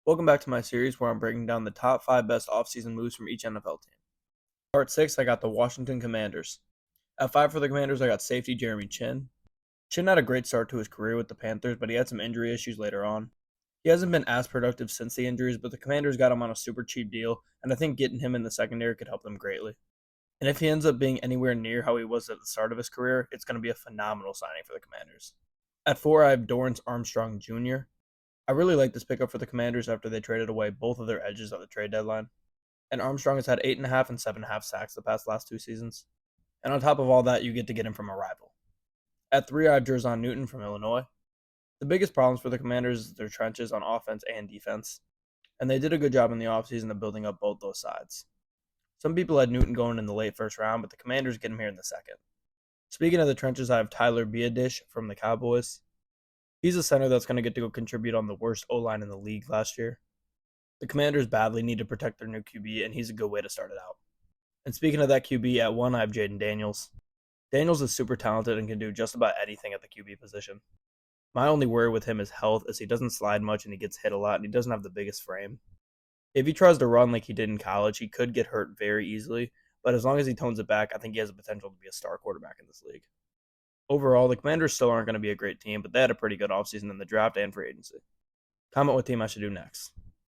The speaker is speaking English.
Welcome back to my series where I'm breaking down the top 5 best offseason moves from each NFL team. Part 6, I got the Washington Commanders. At 5 for the Commanders, I got safety Jeremy Chin. Chin had a great start to his career with the Panthers, but he had some injury issues later on. He hasn't been as productive since the injuries, but the Commanders got him on a super cheap deal, and I think getting him in the secondary could help them greatly. And if he ends up being anywhere near how he was at the start of his career, it's going to be a phenomenal signing for the Commanders. At 4, I have Dorrance Armstrong Jr. I really like this pickup for the Commanders after they traded away both of their edges at the trade deadline. And Armstrong has had 8.5 and 7.5 sacks the past last 2 seasons. And on top of all that, you get to get him from a rival. At 3, I have Jerzon Newton from Illinois. The biggest problems for the Commanders is their trenches on offense and defense. And they did a good job in the offseason of building up both those sides. Some people had Newton going in the late first round, but the Commanders get him here in the second. Speaking of the trenches, I have Tyler Biadasz from the Cowboys. He's a center that's going to get to go contribute on the worst O-line in the league last year. The Commanders badly need to protect their new QB, and he's a good way to start it out. And speaking of that QB, at 1, I have Jaden Daniels. Daniels is super talented and can do just about anything at the QB position. My only worry with him is health, as he doesn't slide much and he gets hit a lot, and he doesn't have the biggest frame. If he tries to run like he did in college, he could get hurt very easily, but as long as he tones it back, I think he has the potential to be a star quarterback in this league. Overall, the Commanders still aren't going to be a great team, but they had a pretty good offseason in the draft and free agency. Comment what team I should do next.